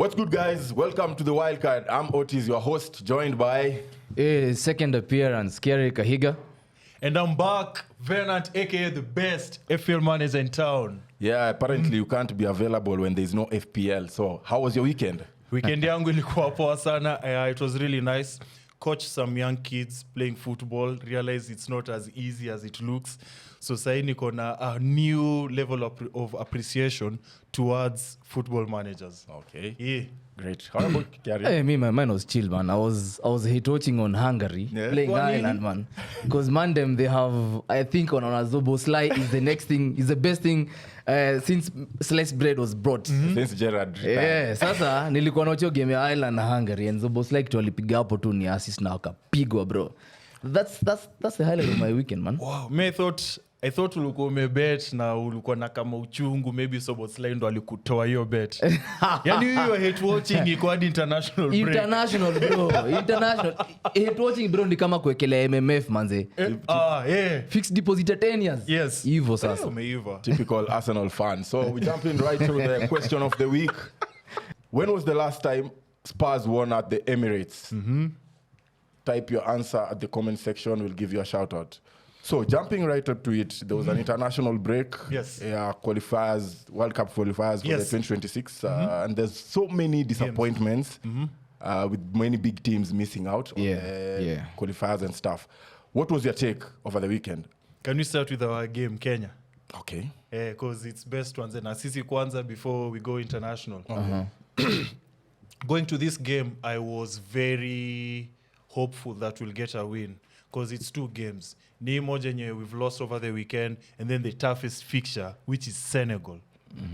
What's good, guys? Welcome to the Wildcard. I'm Otis, your host, joined by... Second appearance, Kerry Kahiga. And I'm back, Venant, aka the best FPL manager in town. Yeah, apparently you can't be available when there's no FPL. So, how was your weekend? Weekend yangu ilikuwa poa sana. It was really nice. Coach some young kids playing football. Realize it's not as easy as it looks. So, sai niko na a new level of appreciation towards football managers. Okay. Yeah. Great. How about Gary? Hey, mine was chill, man. I was hate watching on Hungary, playing Ireland, man. Because them they have, I think on Zobo Sly is the next thing, is the best thing since sliced bread was brought. Since Gerard retired. Yeah, sasa nilikuwa nacho game ya Ireland na Hungary and Zobo Sly kitu alipiga hapo tu ni assist na wakapigwa, bro. That's the highlight of my weekend, man. Wow, I thought ulikuwa umebet na ulikuwa na kama uchungu, maybe Soboslai ndo alikutoa hiyo bet. Yani hiyo hate watching iko hadi international break. International, bro. International. Hate watching, bro, ni kama kuwekelea MMF, manze. Yeah. Fixed deposit 10 years. Yes. Hivyo sasa. Typical Arsenal fan. So, we jump in right to the question of the week. When was the last time Spurs won at the Emirates? Type your answer at the comment section. We'll give you a shout out. So, jumping right up to it, there was an international break. Yes. Qualifiers, World Cup qualifiers for the 2026. And there's so many disappointments with many big teams missing out on the qualifiers and stuff. What was your take over the weekend? Can we start with our game, Kenya? Okay. Because it's best to answer na sisi kwanza before we go international. Going to this game, I was very hopeful that we'll get a win. Because it's 2 games. Ni moja nye we've lost over the weekend, and then the toughest fixture, which is Senegal.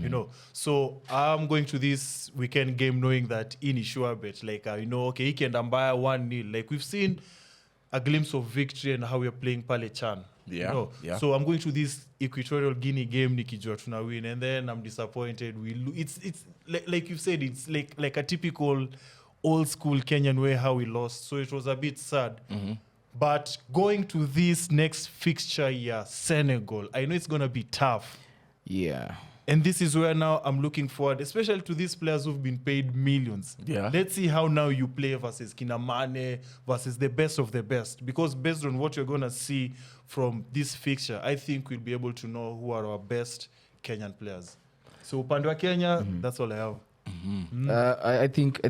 You know, so I'm going to this weekend game knowing that in sure bet, like okay, he can ambaya 1-0. Like we've seen a glimpse of victory and how we're playing Pale Chan. Yeah, you know? yeah. So I'm going to this Equatorial Guinea game, nikijua tuna win, and then I'm disappointed. It's like you've said, it's like a typical old school Kenyan way how we lost. So it was a bit sad. But going to this next fixture here, Senegal, I know it's going to be tough. Yeah. And this is where now I'm looking forward, especially to these players who've been paid millions. Yeah. Let's see how now you play versus Kinamane, versus the best of the best. Because based on what you're going to see from this fixture, I think we'll be able to know who are our best Kenyan players. So upande wa Kenya, that's all I have. I think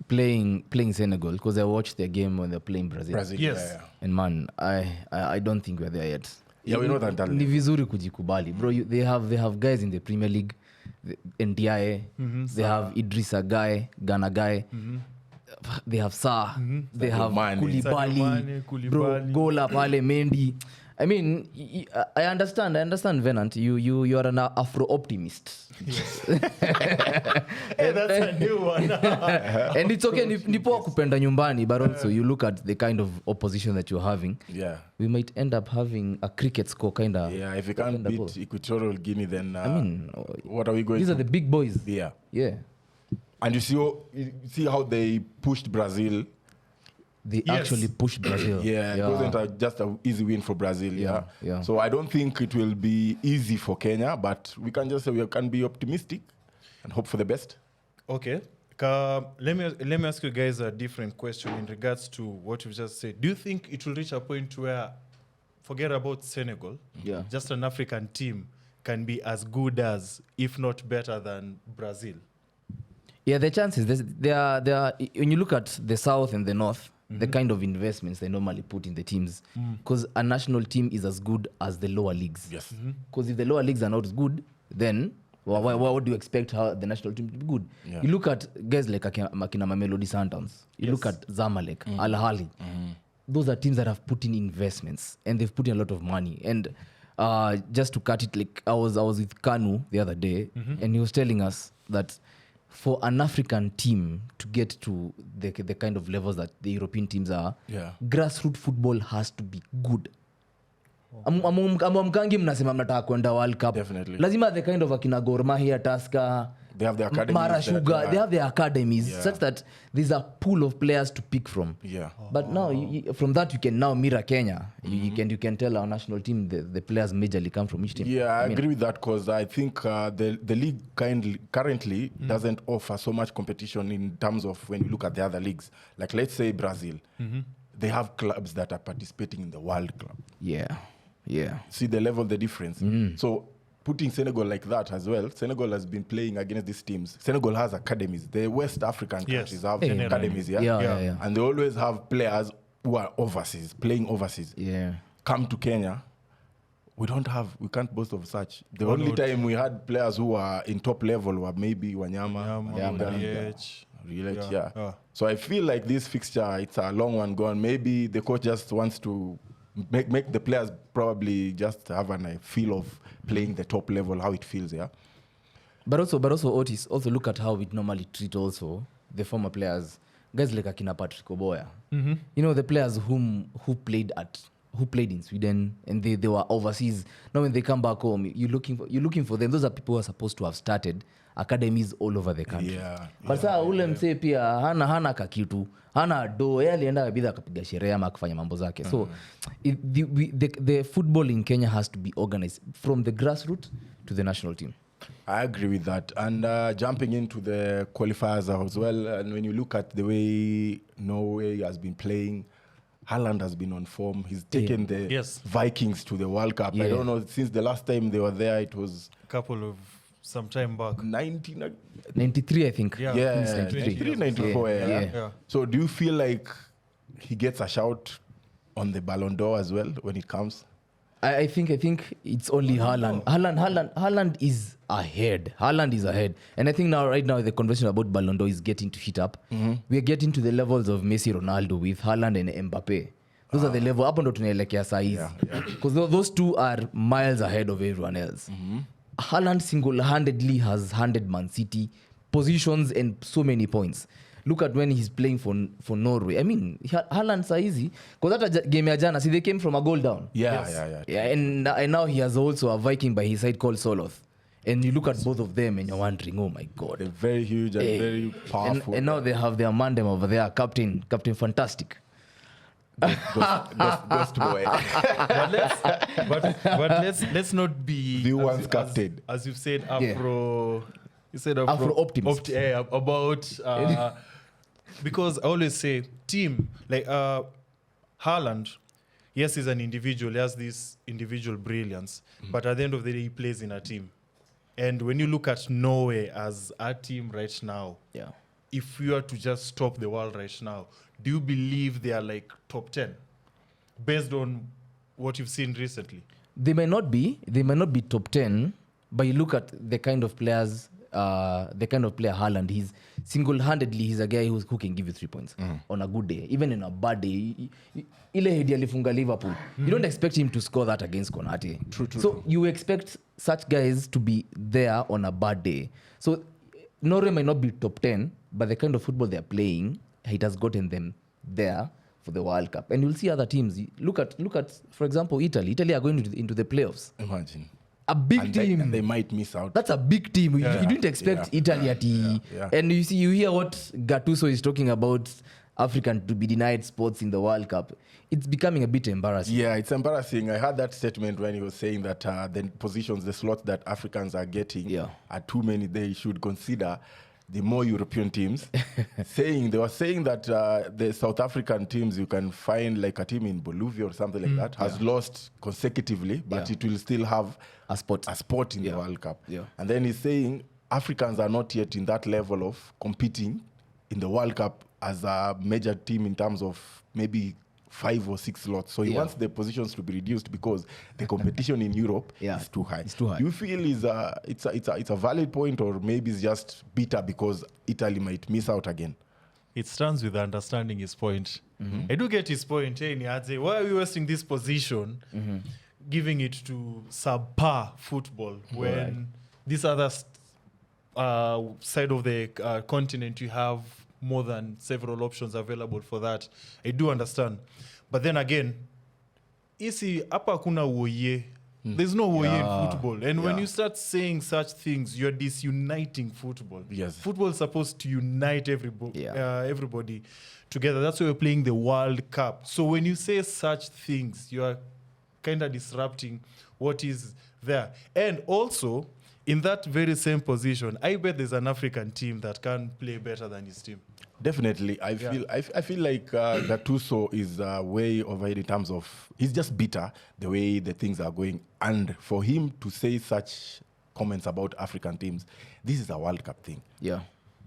playing Senegal, because I watched their game when they're playing Brazil. Yes. Yeah. And man, I don't think we're there yet. Yeah, we know that. Ni vizuri kujikubali. Bro, they have guys in the Premier League, NDIA, they have Idrissa Guy, Ghana Guy, they have Sa, they have Koulibaly, bro, Gola Pale, Mendy. I mean, I understand, Venant. You are an Afro-optimist. Yes. Hey, that's a new one. And it's okay, ni poa kupenda nyumbani, but also you look at the kind of opposition that you're having. Yeah. We might end up having a cricket score kind of. Yeah, if you can't beat Equatorial Guinea, then I mean, what are we going to do? These are the big boys. Yeah. Yeah. And you see how they pushed Brazil. They actually pushed Brazil. Yeah, it wasn't just an easy win for Brazil. Yeah. So I don't think it will be easy for Kenya, but we can just say we can be optimistic and hope for the best. Okay. Let me ask you guys a different question in regards to what you just said. Do you think it will reach a point where, forget about Senegal, just an African team can be as good as, if not better than, Brazil? Yeah, the chances, there are, when you look at the South and the North, the kind of investments they normally put in the teams. Because a national team is as good as the lower leagues. Yes. Because if the lower leagues are not good, then what do you expect how the national team to be good? Yeah. You look at guys like Makina Mamelodi Sundowns. You look at Zamalek, Al Ahly. Those are teams that have put in investments and they've put in a lot of money. And just to cut it, like I was with Kanu the other day, and he was telling us that for an African team to get to the kind of levels that the European teams are, grassroots football has to be good. Amamkangi mnasema mnataka kwenda World Cup. Definitely. Lazima the kind of akina Gor Mahia, Tusker, They have the academies. Mara Sugar, they have their academies, Yeah. such that there's a pool of players to pick from. Yeah. But now, from that, you can now mirror Kenya. You can tell our national team the players majorly come from each team. Yeah, I agree with that because I think the league currently doesn't offer so much competition in terms of when you look at the other leagues. Like, let's say Brazil. They have clubs that are participating in the World Club. Yeah. See the level, the difference. So putting Senegal like that as well, Senegal has been playing against these teams. Senegal has academies. The West African countries have academies, Yeah. And they always have players who are overseas, playing overseas. Yeah. Come to Kenya, we can't boast of such. The only time we had players who are in top level were maybe Wanyama, Riech. yeah. So I feel like this fixture, it's a long one gone. Maybe the coach just wants to make the players probably just have a feel of playing the top level, how it feels, yeah. But also Otis, also look at how we normally treat also the former players, guys like Akina Patrick Oboya. You know, the players who played in Sweden and they were overseas. Now when they come back home, you're looking for them. Those are people who are supposed to have started academies all over the country. But saa ule msee pia hana kakitu, hana do, yeye alienda kabisa akapiga sherehe ama akafanya mambo zake. So the football in Kenya has to be organized from the grassroots to the national team. I agree with that. And jumping into the qualifiers as well, and when you look at the way Norway has been playing, Haaland has been on form. He's taken the Vikings to the World Cup. I don't know, since the last time they were there, it was some time back. 93, I think. Yeah, 93, 94. Yeah. So do you feel like he gets a shout on the Ballon d'Or as well when it comes? I think it's only Haaland. Haaland is ahead. Haaland is ahead. And I think right now the conversation about Ballon d'Or is getting to heat up. We are getting to the levels of Messi, Ronaldo with Haaland and Mbappe. Those are the level. Hapo ndo tunaelekea saa hizi. Because those two are miles ahead of everyone else. Haaland single-handedly has handed Man City positions and so many points. Look at when he's playing for Norway. I mean, Haaland saa hizi, because that game ya jana, see, they came from a goal down. Yeah. And now he has also a Viking by his side called Soloth. And you look at both of them and you're wondering, oh my God. They're very huge and very powerful. And now they have their mandem over there, Captain Fantastic. Ghost boy. but let's not be the one's captain. As you've said, Afro. You said Afro optimist. About because I always say team like Haaland. Yes, he's an individual. He has this individual brilliance, but at the end of the day, he plays in a team. And when you look at Norway as a team right now, if you are to just stop the world right now, do you believe they are like top 10 based on what you've seen recently? They might not be top 10, but you look at the kind of players, the kind of player Haaland, he's single-handedly, he's a guy who can give you 3 points on a good day. Even in a bad day, ile hedi alifunga Liverpool. You don't expect him to score that against Konate. True. So you expect such guys to be there on a bad day. So Norway might not be top 10, but the kind of football they're playing, it has gotten them there for the World Cup. And you'll see other teams. Look at, for example, Italy. Italy are going into the playoffs. Imagine. A big team. They might miss out. That's a big team. You didn't expect Italy at the... And you hear what Gattuso is talking about, African to be denied spots in the World Cup. It's becoming a bit embarrassing. Yeah, it's embarrassing. I heard that statement when he was saying that the positions, the slots that Africans are getting are too many. They should consider the more European teams. They were saying that the South African teams, you can find like a team in Bolivia or something like that, has lost consecutively, but it will still have a spot in the World Cup. Yeah. And then he's saying Africans are not yet in that level of competing in the World Cup as a major team in terms of maybe 5 or 6 slots. So he wants the positions to be reduced because the competition in Europe is too high. It's too high. Do you feel it's a valid point, or maybe it's just bitter because Italy might miss out again? It stands with understanding his point. I do get his point. Why are we wasting this position, giving it to subpar football when this other side of the continent you have more than several options available for that? I do understand. But then again, isi hapa kuna uoye There's no way in football. And when Yeah. you start saying such things, you're disuniting football. Yes. Football is supposed to unite Yeah. everybody together. That's why we're playing the World Cup. So when you say such things, you are kind of disrupting what is there. And also, in that very same position, I bet there's an African team that can play better than his team. Definitely, I feel like Gattuso is way over it in terms of he's just bitter the way the things are going, and for him to say such comments about African teams, this is a World Cup thing. Yeah.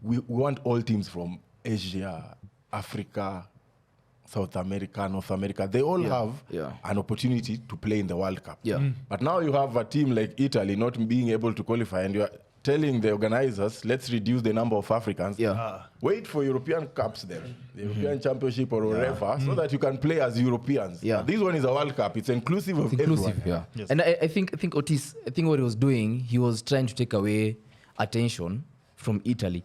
We want all teams from Asia, Africa, South America, North America. They all have an opportunity to play in the World Cup. Yeah. But now you have a team like Italy not being able to qualify, and you're telling the organizers, let's reduce the number of Africans. Yeah. Wait for European Cups then, the European Championship or whatever, so that you can play as Europeans. Yeah. This one is a World Cup. It's inclusive of Inclusive, everyone. yeah. And I think Otis, I think what he was doing, he was trying to take away attention from Italy.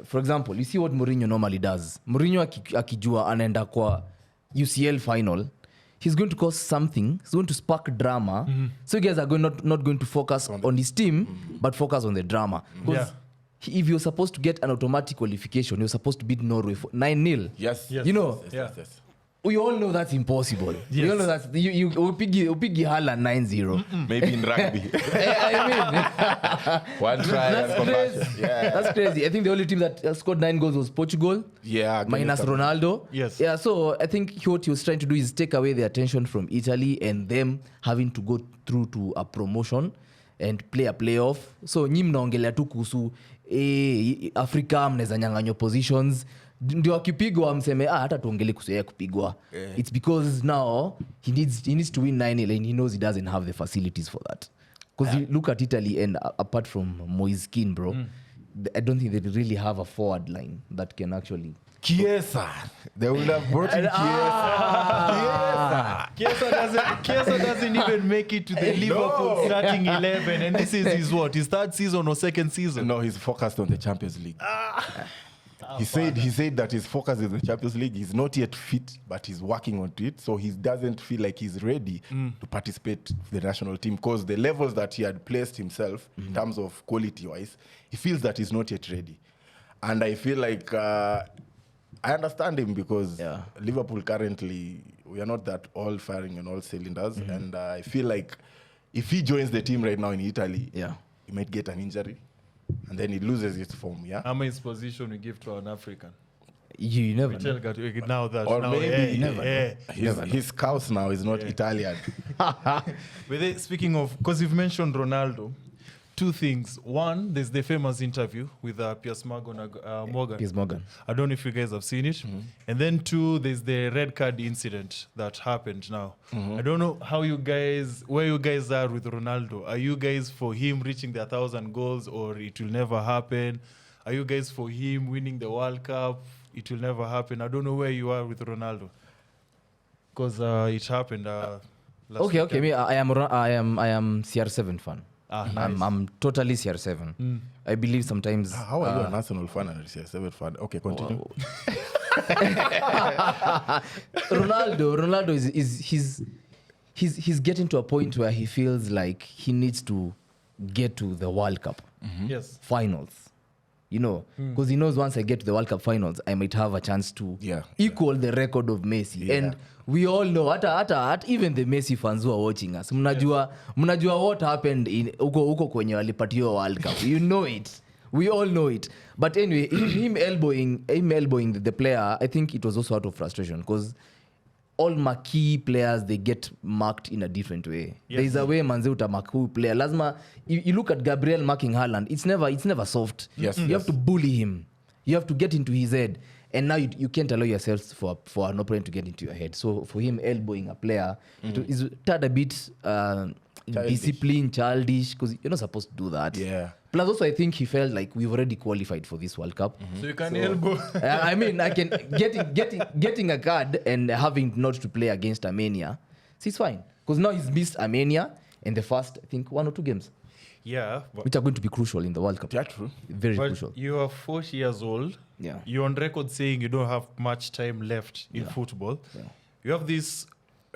For example, you see what Mourinho normally does. Mourinho akijua anaenda kwa UCL final, he's going to cause something. He's going to spark drama. So you guys are not going to focus on his team, but focus on the drama. Because if you're supposed to get an automatic qualification, you're supposed to beat Norway for 9-0. Yes. You know, Yes. we all know that's impossible. We all know that you upigi Haaland 9-0. Maybe in rugby. I mean, One try and that's come back. crazy. Yeah. That's crazy. I think the only team that scored 9 goals was Portugal. Yeah. Minus Ronaldo. Yes. Yeah, so I think what he was trying to do is take away the attention from Italy and them having to go through to a promotion and play a playoff. So nyi mnaongelea tu kuhusu Afrika mnaweza nyang'anywa positions. Ndio akipigwa mseme hata tuongele kuhusu yeye kupigwa. It's because now he needs to win 9-0 and he knows he doesn't have the facilities for that. Because you look at Italy and apart from Moise Kean, bro, I don't think they really have a forward line that can actually... Chiesa. They would have brought in Chiesa doesn't even make it to the Liverpool starting 11, and this is his third season or second season. No, he's focused on the Champions League. He said that his focus is the Champions League. He's not yet fit, but he's working on it. So he doesn't feel like he's ready to participate with the national team because the levels that he had placed himself in terms of quality-wise, he feels that he's not yet ready. And I feel like I understand him because Liverpool currently, we are not that all firing on all cylinders. And I feel like if he joins the team right now in Italy, he might get an injury. And then he loses his form, How many position we give to an African? You never We know. tell Gattuso now that or now, maybe his cows now is not Italian. Speaking of, because you've mentioned Ronaldo, two things. One, there's the famous interview with Piers Morgan. Piers Morgan. I don't know if you guys have seen it. And then two, there's the red card incident that happened now. I don't know where you guys are with Ronaldo. Are you guys for him reaching the 1,000 goals or it will never happen? Are you guys for him winning the World Cup? It will never happen. I don't know where you are with Ronaldo. Because it happened last Okay. weekend. Me, I am CR7 fan. Nice. I'm totally CR7. I believe sometimes. How are you an Arsenal fan and a CR7 fan? Okay, continue. Ronaldo is he's getting to a point where he feels like he needs to get to the World Cup Yes. finals. You know, because he knows once I get to the World Cup finals, I might have a chance to equal the record of Messi. And we all know, at even the Messi fans who are watching us, mnajua what happened in uko kwenye walipatiwa World Cup. You know it. We all know it. But anyway, him elbowing the player, I think it was also out of frustration because all marquee players, they get marked in a different way. Yes. There is a way manze utamark who player. Lazima, you look at Gabriel marking Haaland, it's never soft. Yes. You have to bully him. You have to get into his head. And now you can't allow yourself for an opponent to get into your head. So for him elbowing a player, is a bit disciplined, childish, because you're not supposed to do that. Yeah. Plus also I think he felt like we've already qualified for this World Cup. So you can elbow. I mean, I can getting a card and having not to play against Armenia, so it's fine. Because now he's missed Armenia in the first, I think, 1 or 2 games, Yeah. which are going to be crucial in the World Cup. Yeah, true. Very But crucial. you are 40 years old. Yeah. You're on record saying you don't have much time left in football. Yeah. You have this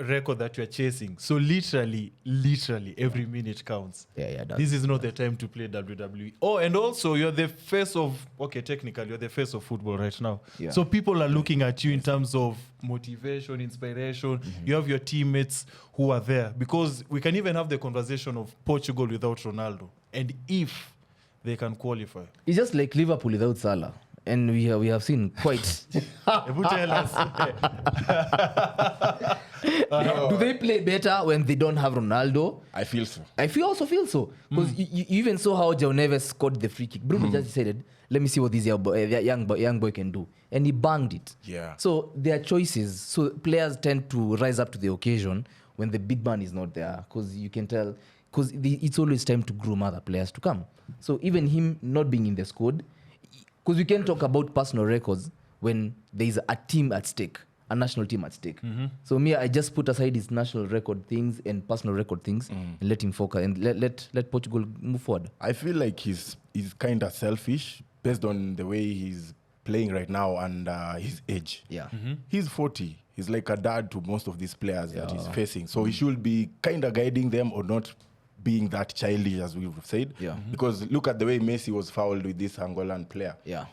record that you're chasing. So literally every minute counts. Yeah, that's- This is not the time to play WWE. Oh, and also you're the face of, technically you're the face of football right now. Yeah. So people are looking at you in terms of motivation, inspiration. You have your teammates who are there, because we can even have the conversation of Portugal without Ronaldo. And if they can qualify. It's just like Liverpool without Salah. And we have seen quite. Ebu tell us. Do they play better when they don't have Ronaldo? I feel so. I also feel so. Because you even saw how João Neves scored the free kick. Bruno just decided, let me see what this young boy can do. And he banged it. Yeah. So there are choices. So players tend to rise up to the occasion when the big man is not there. Because you can tell, because it's always time to groom other players to come. So even him not being in the squad, because we can talk about personal records when there is a team at stake, a national team at stake. So I just put aside his national record things and personal record things and let him focus and let Portugal move forward. I feel like he's kind of selfish based on the way he's playing right now and his age. Yeah. He's 40. He's like a dad to most of these players that he's facing. So he should be kind of guiding them or not being that childish, as we've said. Yeah. Because look at the way Messi was fouled with this Angolan player. Yeah.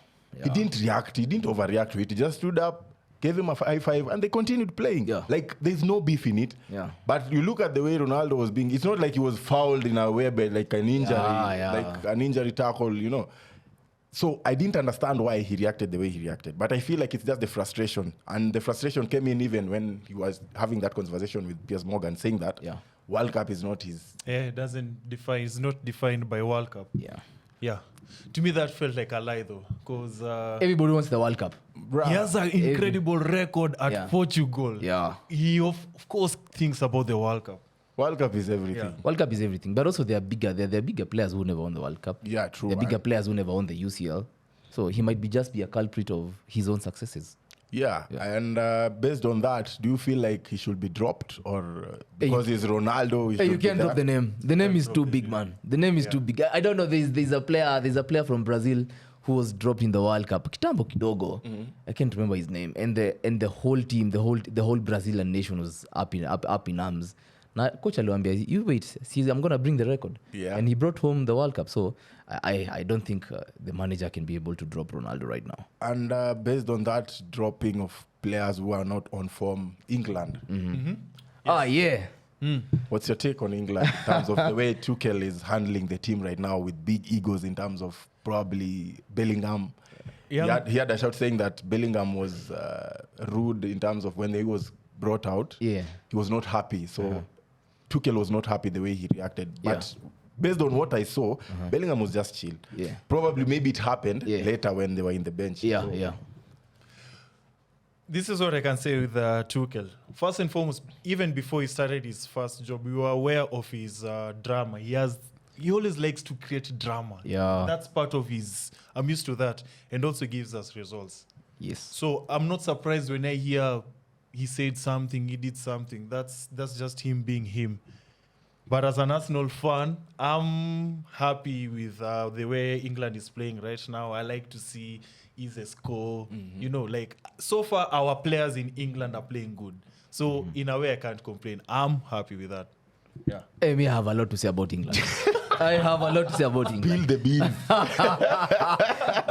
He didn't react. He didn't overreact to it. He just stood up, gave him a high five, and they continued playing. Yeah. Like, there's no beef in it. Yeah. But you look at the way Ronaldo was being, it's not like he was fouled in a way, but like an injury, like an injury tackle, you know. So I didn't understand why he reacted the way he reacted. But I feel like it's just the frustration. And the frustration came in even when he was having that conversation with Piers Morgan, saying that World Cup is not his... It doesn't define, it's not defined by World Cup. Yeah. To me, that felt like a lie, though, because Everybody wants the World Cup. he has an incredible record at Portugal. Yeah. He, of course, thinks about the World Cup. World Cup is everything. Yeah. World Cup is everything. But also there are bigger players who never won the World Cup. Yeah, true. There are bigger players who never won the UCL. So he might just be a culprit of his own successes. Yeah. And based on that, do you feel like he should be dropped, or because he's Ronaldo? He Hey, you should be can't drop the name. The name is too big, man. The name is too big. I don't know. There's a player from Brazil who was dropped in the World Cup. Kitambo kidogo. I can't remember his name. And the whole team, the whole Brazilian nation was up in arms. Now, coach aliwaambia, you wait, see, I'm gonna bring the record. Yeah. And he brought home the World Cup. So I don't think the manager can be able to drop Ronaldo right now. And based on that dropping of players who are not on form, England. What's your take on England in terms of the way Tuchel is handling the team right now with big egos in terms of probably Bellingham? Yeah. He had a shout saying that Bellingham was rude in terms of when he was brought out. Yeah. He was not happy. So Tuchel was not happy the way he reacted. But based on what I saw, Bellingham was just chill. Yeah. Probably maybe it happened later when they were in the bench. So, This is what I can say with Tuchel. First and foremost, even before he started his first job, we were aware of his drama. He always likes to create drama. Yeah. That's part of his... I'm used to that. And also gives us results. Yes. So I'm not surprised when I hear he said something, he did something. That's just him being him. But as an Arsenal fan, I'm happy with the way England is playing right now. I like to see Eze score. You know, like, so far our players in England are playing good. So in a way, I can't complain. I'm happy with that. Yeah. Hey, me, I have a lot to say about England. I have a lot to say about England. Bill the beans.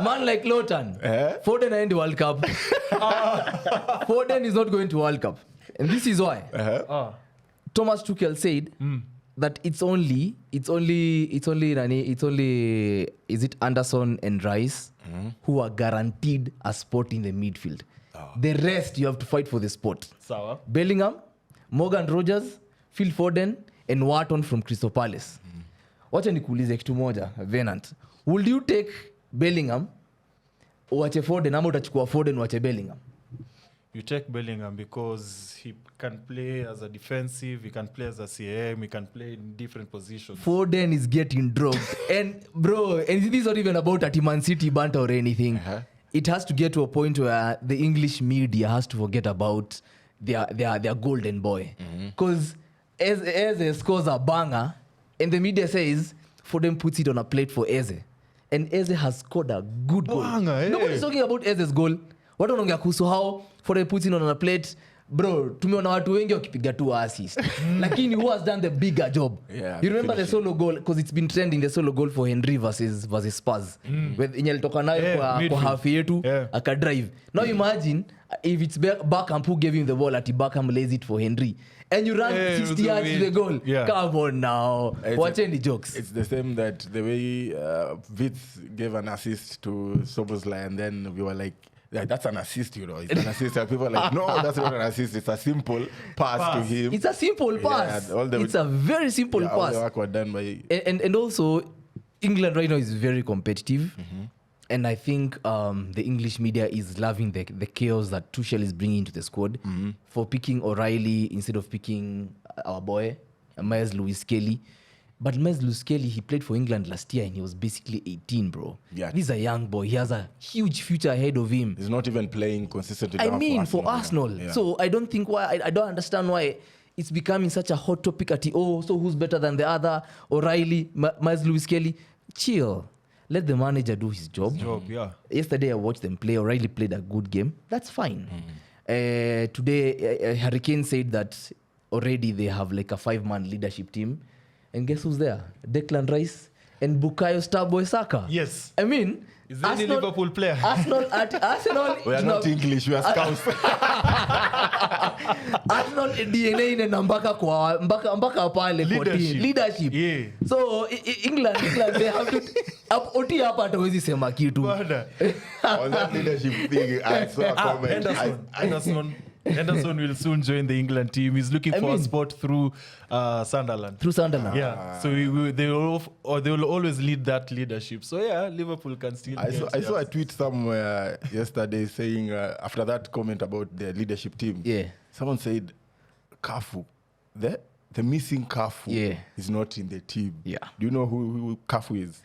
Man like Lowton, Foden are in the World Cup. Foden is not going to World Cup. And this is why. Thomas Tuchel said that it's only is it Anderson and Rice who are guaranteed a spot in the midfield. The rest you have to fight for the spot. Sawa. Bellingham, Morgan Rogers, Phil Foden and Wharton from Crystal Palace. Wacha nikuulize kitu moja, Venant. Would you take Bellingham uache Foden ama utachukua Foden uache Bellingham? You take Bellingham because he can play as a defensive, he can play as a CM, he can play in different positions. Foden is getting dropped. And bro, and this is not even about a Man City banter or anything. It has to get to a point where the English media has to forget about their golden boy. Because Eze scores a banger, and the media says Foden puts it on a plate for Eze. And Eze has scored a good goal. Banger, Nobody's talking about Eze's goal. What wanaongea kuhusu how Foden puts it on a plate, bro tumeona watu wengi wakipiga tu assist lakini who has done the bigger job? Yeah, You remember the finishing. solo goal because it's been trending, the solo goal for Henry versus Spurs yenye alitoka nayo kwa midfield. half yetu Yeah. akadrive. Now imagine if it's Beckham who gave him the ball at Beckham lays it for Henry and you run 60 yards to the goal. Yeah. Come on now. Watch any jokes. It's the same that the way Vitz gave an assist to Soboslai and then we were like, yeah, that's an assist, you know. It's an assist. And people are like, no, that's not an assist. It's a simple pass to him. It's a simple pass. all the- It's a very simple All the pass. work was done by... And also, England right now is very competitive. And I think the English media is loving the chaos that Tuchel is bringing into the squad for picking O'Reilly instead of picking our boy, Miles Lewis-Kelly. But Miles Lewis-Kelly, he played for England last year and he was basically 18, bro. Yeah. He's a young boy. He has a huge future ahead of him. He's not even playing consistently. I enough mean, for Arsenal. Yeah. So I don't think why, I don't understand why it's becoming such a hot topic at so who's better than the other? O'Reilly, Miles Lewis-Kelly. Chill. Let the manager do his job. Yeah. Yesterday I watched them play. O'Reilly played a good game. That's fine. Today, Hurricane said that already they have like a 5-man leadership team. And guess who's there? Declan Rice and Bukayo Starboy Saka. Yes. I mean, Is there any Liverpool player? Arsenal, We are not English, we are scouts. Arsenal DNA inaenda mpaka pale kwa team. Leadership. Yeah. So England they have to oti hapa hatuwezi sema kitu. Bada. On that leadership thing, I saw a comment. Henderson will soon join the England team. He's looking for a spot through Sunderland. Through Sunderland. Yeah, so they will always lead that leadership. So yeah, Liverpool can still. I saw a tweet somewhere yesterday saying after that comment about the leadership team, Yeah. someone said, Cafu, the missing Cafu Yeah. is not in the team. Yeah. Do you know who Cafu is?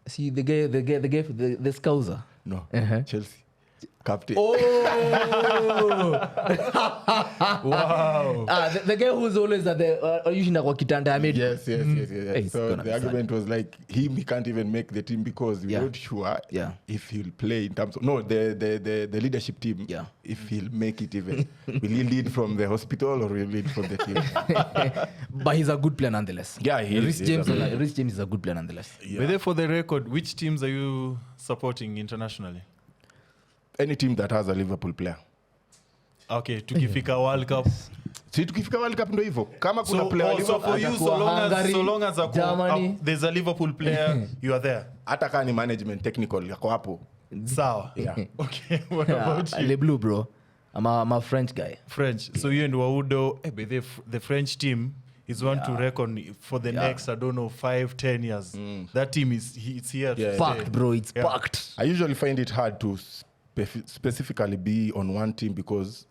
See the Scouser. No, Uh-huh. Chelsea. Captain. Oh! Wow. The guy who's always at the usually kwa kitanda made. Yes. Hey, it's So gonna the be argument was like he can't even make the team because we're Yeah. not sure Yeah. if he'll play in terms of the leadership team. Yeah. If he'll make it even, will he lead from the hospital or will he lead from the team? But he's a good player nonetheless. Yeah, he is. Rhys He's James, a- Rhys James is a good player nonetheless. But then for the record, which teams are you supporting internationally? Any team that has a Liverpool player. Okay, tukifika World Cup. Si tukifika World Cup ndo hivyo. Kama kuna player wa So Liverpool, for you, atakuwa Hungary, so long as Germany. there's a Liverpool player, you are there. hata kama ni management technical yako hapo. Sawa. Yeah. Okay, what about you? Le Blue, bro. I'm a French guy. French. So you and Waudo, but the French team is one to reckon for the next, I don't know, 5-10 years. That team it's here. to Yeah. stay. Packed, bro. It's Yeah. packed. I usually find it hard to specifically be on one team because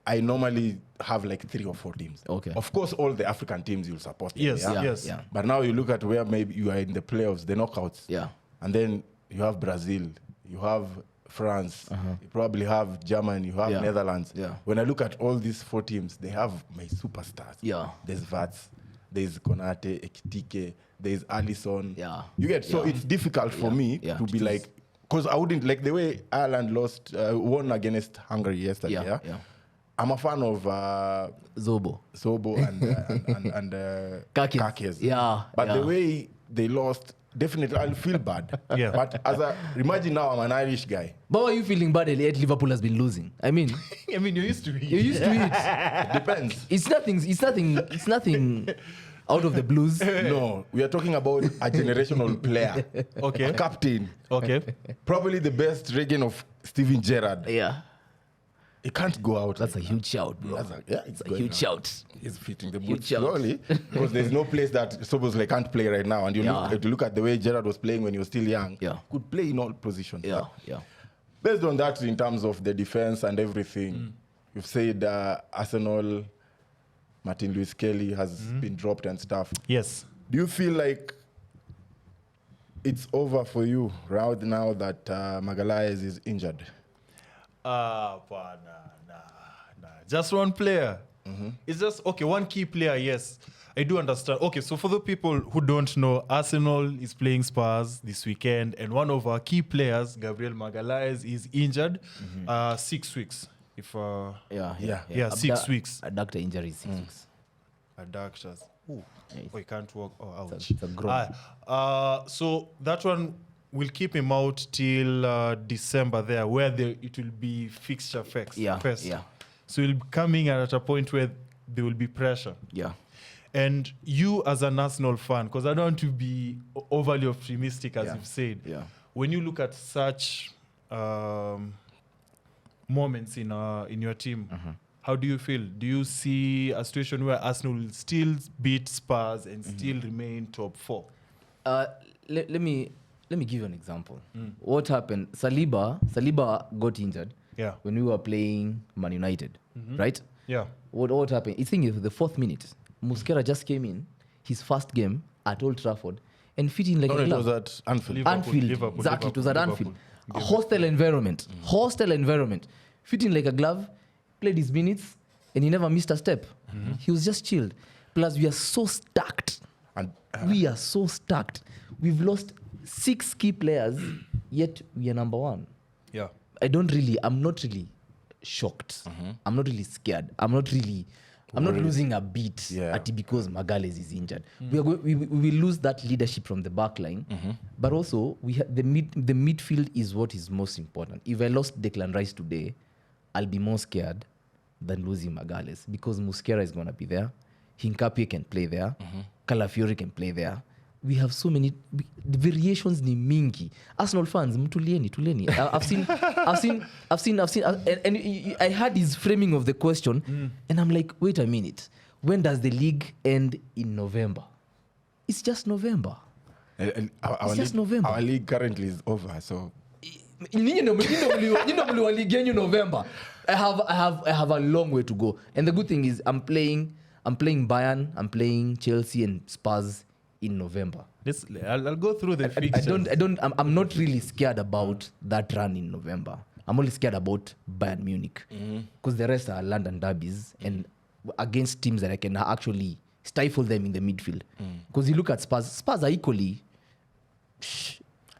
I normally have like 3 or 4 teams. Okay. Of course, all the African teams you'll support. Them, Yes, yeah? yes. Yeah. But now you look at where maybe you are in the playoffs, the knockouts. Yeah. And then you have Brazil, you have France, you probably have Germany, you have Yeah. Netherlands. Yeah. When I look at all these 4 teams, they have my superstars. Yeah. There's Vats, there's Konate, Ekitike, there's Alisson. Yeah. You get so Yeah. it's difficult for me Yeah. to be It like, because I wouldn't like the way Ireland won against Hungary yesterday. Yeah. Yeah? Yeah. I'm a fan of Zobo. Sobo and Kakis. Kakis. Yeah, But yeah. the way they lost, definitely I'll feel bad. Yeah. But imagine now I'm an Irish guy. But why are you feeling bad yet Liverpool has been losing? I mean, I mean, you're used to you're it. used to it. It depends. It's nothing out of the blues. No, we are talking about a generational player. Okay. A captain. Okay. Probably the best region of Steven Gerrard. Yeah. He can't go out. That's a like huge shout, bro. it's a going huge out. shout. He's fitting the Huge boots shout. slowly because there's no place that Soboslai can't play right now. And you look at the way Gerrard was playing when he was still young. Yeah. Could play in all positions. Yeah, But yeah. based on that, in terms of the defense and everything, you've said Arsenal, Martin Lewis-Kelly has been dropped and stuff. Yes. Do you feel like it's over for you right now that Magalhaes is injured? Nah. Just one player. It's just, okay, one key player, yes. I do understand. Okay, so for the people who don't know, Arsenal is playing Spurs this weekend, and one of our key players, Gabriel Magalhaes, is injured 6 weeks. If Yeah. 6 weeks. Adductor injury is 6 weeks. Adductors. Ooh. Yeah, Oh, he can't walk. Oh, ouch. It's a groin. So that one will keep him out till December there, where it will be fixture fest. Yeah, fest. yeah. So he'll be coming at a point where there will be pressure. Yeah. And you as an Arsenal fan, because I don't want to be overly optimistic, as Yeah. you've said, Yeah. when you look at such moments in your team, how do you feel? Do you see a situation where Arsenal will still beat Spurs and still remain top 4? Let me give you an example. What happened? Saliba got injured Yeah. when we were playing Man United, right? Yeah. What happened? I think it was the 4th minute. Muslera just came in, his first game at Old Trafford, and fit in like No, a it glove. was at Anfield. Anfield, exactly. It was at Anfield. A hostile environment. Hostile environment. Fitting like a glove, played his minutes, and he never missed a step. He was just chilled. Plus, we are so stacked. And We are so stacked. We've lost 6 key players, yet we are number 1. Yeah. I'm not really shocked. I'm not really scared. I'm not losing a beat because Magalhaes is injured. We will lose that leadership from the back line, but also the midfield is what is most important. If I lost Declan Rice today, I'll be more scared than losing Magalhaes because Muslera is going to be there. Hincapié can play there. Calafiori can play there. We have so many the variations ni mingi. Arsenal fans, mtulieni. I've seen, and I had his framing of the question, and I'm like, wait a minute. When does the league end in November? It's just November. Our just league, November. Our league currently is over, so November. I have a long way to go, and the good thing is I'm playing Bayern, I'm playing Chelsea and Spurs in November. I'll go through the fixtures. I'm not really scared about that run in November. I'm only scared about Bayern Munich because the rest are London derbies and against teams that I can actually stifle them in the midfield. Because you look at Spurs are equally.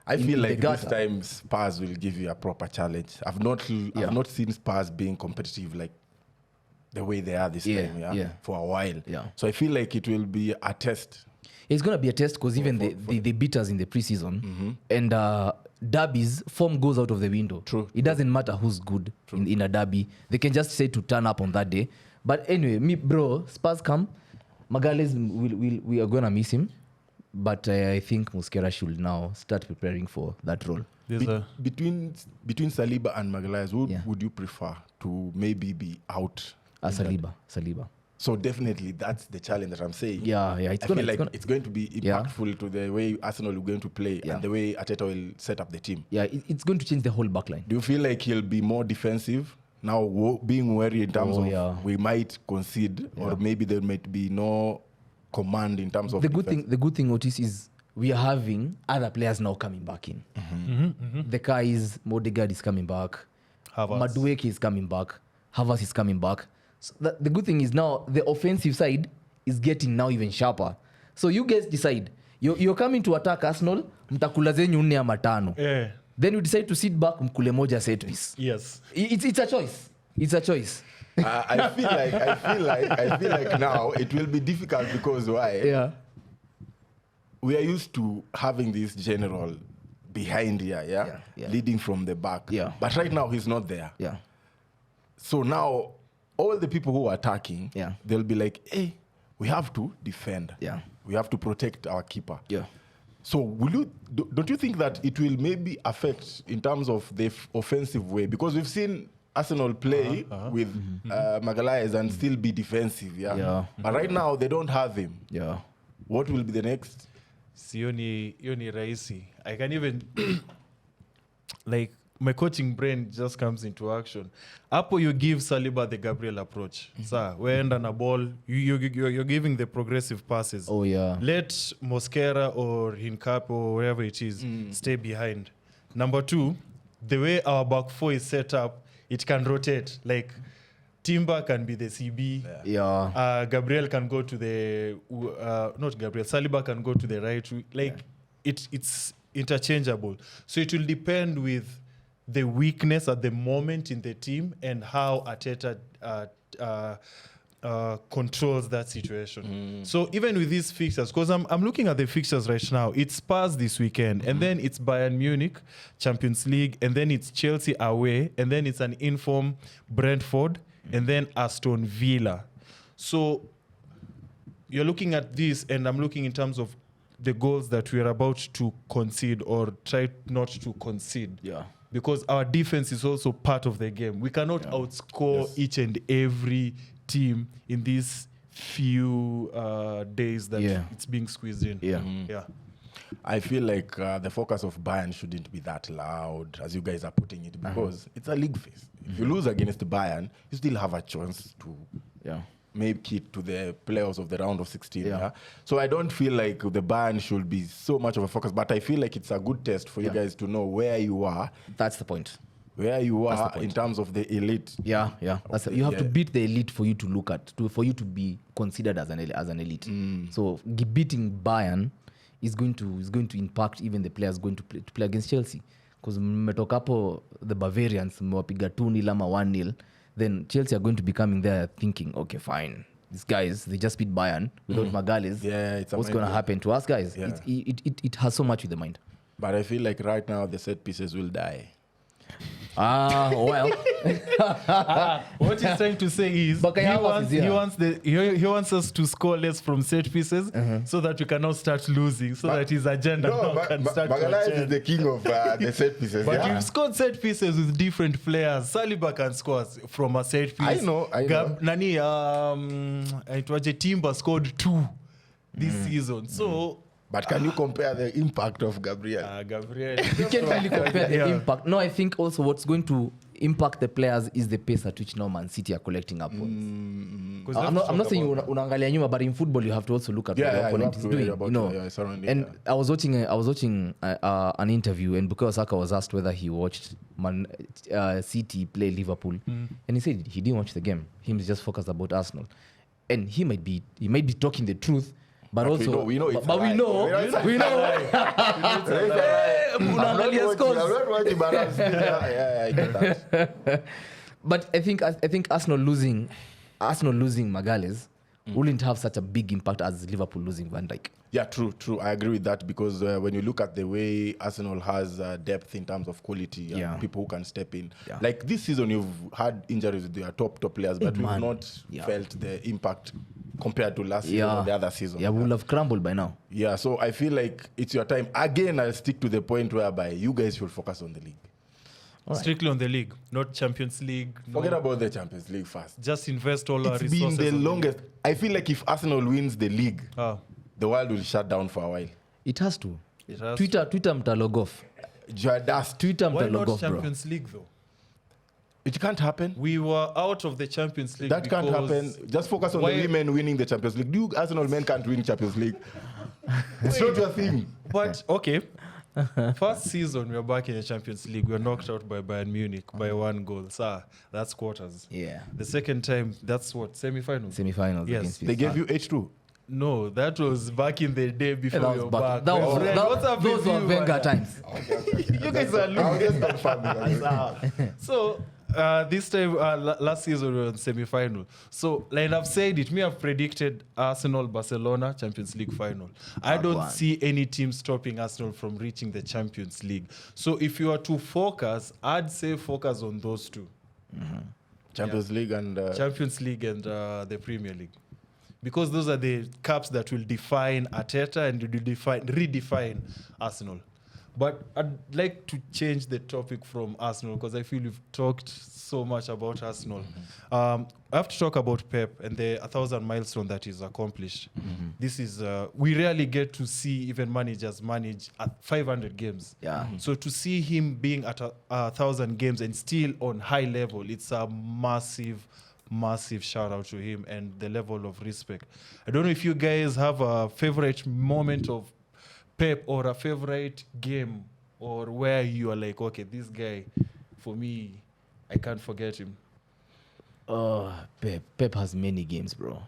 I feel like the this time Spurs will give you a proper challenge. I've not seen Spurs being competitive like the way they are this time, for a while. Yeah. So I feel like it will be a test. It's going to be a test because even they beat us in the preseason. And derbies, form goes out of the window. True. It doesn't matter who's good in a derby. They can just say to turn up on that day. But anyway, Spurs come. Magalhaes, we are going to miss him. But I think Muslera should now start preparing for that role. Between Saliba and Magalhaes, would you prefer to maybe be out? Saliba. So definitely that's the challenge that I'm saying. Yeah. It's going to be impactful to the way Arsenal are going to play and the way Arteta will set up the team. Yeah, it's going to change the whole backline. Do you feel like he'll be more defensive now, being wary in terms of we might concede or maybe there might be no command in terms of the good thing, Otis, is we are having other players now coming back in. The guys, Modegaard is coming back. Madueke is coming back. Havertz is coming back. So the good thing is now the offensive side is getting now even sharper. So you guys decide. You're coming to attack Arsenal, mtakula zenyu 4 ama 5. Yeah. Then you decide to sit back, mkule moja set piece. Yes. It's a choice. It's a choice. I feel like now it will be difficult because why? Yeah. We are used to having this general behind here, leading from the back. Yeah. But right now he's not there. Yeah. So now all the people who are attacking, they'll be like, hey, we have to defend. Yeah. We have to protect our keeper. Yeah. So don't you think that it will maybe affect in terms of the offensive way? Because we've seen Arsenal play with Magalhaes and still be defensive. Yeah. But right now they don't have him. Yeah. What will be the next? Sioni Raisi. I can even like my coaching brain just comes into action. Apo you give Saliba the Gabriel approach. Sir, we end on a ball. You're giving the progressive passes. Oh yeah. Let Muslera or Hincapié or wherever it is stay behind. Number 2, the way our back 4 is set up, it can rotate. Like Timber can be the CB. Yeah. Gabriel can go to the not Gabriel. Saliba can go to the right. Like it's interchangeable. So it will depend with the weakness at the moment in the team and how Arteta controls that situation. So even with these fixtures, because I'm looking at the fixtures right now, it's Spurs this weekend, and then it's Bayern Munich, Champions League, and then it's Chelsea away, and then it's an inform Brentford, and then Aston Villa. So you're looking at this, and I'm looking in terms of the goals that we're about to concede or try not to concede. Yeah. Because our defense is also part of the game. We cannot outscore each and every team in these few days that it's being squeezed in. Yeah. I feel like the focus of Bayern shouldn't be that loud as you guys are putting it, because it's a league phase. If you lose against Bayern, you still have a chance to make it to the playoffs of the round of 16. Yeah. So I don't feel like the Bayern should be so much of a focus, but I feel like it's a good test for you guys to know where you are. That's the point. Where you are in terms of the elite. Yeah. You have to beat the elite for you to look at, for you to be considered as an elite. So beating Bayern is going to impact even the players going to play against Chelsea. Because mmetoka hapo the Bavarians mmewapiga 2-0 ama 1-0, then Chelsea are going to be coming there thinking, okay, fine, these guys, they just beat Bayern without Magalhaes. What's going to happen to us, guys? Yeah. It has so much with the mind. But I feel like right now the set pieces will die. Well. What he's trying to say is he wants us to score less from set pieces so that we can now start losing, so that his agenda can start to Magalhaes is the king of the set pieces. But you've scored set pieces with different players. Saliba can score from a set piece. I know. Itwaje Timber scored 2 this season. So but can you compare the impact of Gabriel? Gabriel. You can't really compare the impact. No, I think also what's going to impact the players is the pace at which now Man City are collecting up points. I'm not saying unaangalia nyuma, but in football you have to also look at what the opponent is doing. And I was watching an interview, and Bukayo Saka was asked whether he watched City play Liverpool, and he said he didn't watch the game. He was just focused about Arsenal, and he might be talking the truth. But also, we know. Unaangalia scores. I get that. But I think Arsenal losing Magalhaes wouldn't have such a big impact as Liverpool losing Van Dijk. Yeah, true. I agree with that, because when you look at the way Arsenal has depth in terms of quality and people who can step in. Yeah. Like this season, you've had injuries with your top players, but we've not felt the impact compared to last season or the other season. Yeah, we will have crumbled by now. Yeah, so I feel like it's your time. Again, I'll stick to the point whereby you guys should focus on the league. Right. Strictly on the league, not Champions League. Forget about the Champions League first. Just invest all our resources. It's been the longest. I feel like if Arsenal wins the league, the world will shut down for a while. It has to. Twitter mtalog off. Just Twitter Why mtalog not off, bro. Champions League though? It can't happen. We were out of the Champions League. That can't happen. Just focus on the women winning the Champions League. You Arsenal men can't win Champions League. It's not your thing. But okay. First season we were back in the Champions League. We were knocked out by Bayern Munich by 1 goal. That's quarters. Yeah. The second time, that's what? Semi-finals? Semi-finals. Yes. They gave you H2. No, that was back in the day before that you was were back. back. Those were Wenger times. You guys are losing. So this time, last season we were in semi-final. So, like I've said it, I've predicted Arsenal-Barcelona Champions League final. I don't see any team stopping Arsenal from reaching the Champions League. So if you are to focus, I'd say focus on those two. Champions League and the Premier League. Because those are the cups that will define Arteta and will redefine Arsenal. But I'd like to change the topic from Arsenal, because I feel we've talked so much about Arsenal. I have to talk about Pep and the 1,000 milestone that is accomplished. This is we rarely get to see even managers manage at 500 games. Yeah. So to see him being at 1,000 games and still on high level, it's a massive shout out to him and the level of respect. I don't know if you guys have a favorite moment of Pep or a favorite game, or where you are like, okay, this guy, for me, I can't forget him. Pep has many games, bro.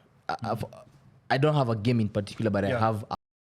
I don't have a game in particular, but I have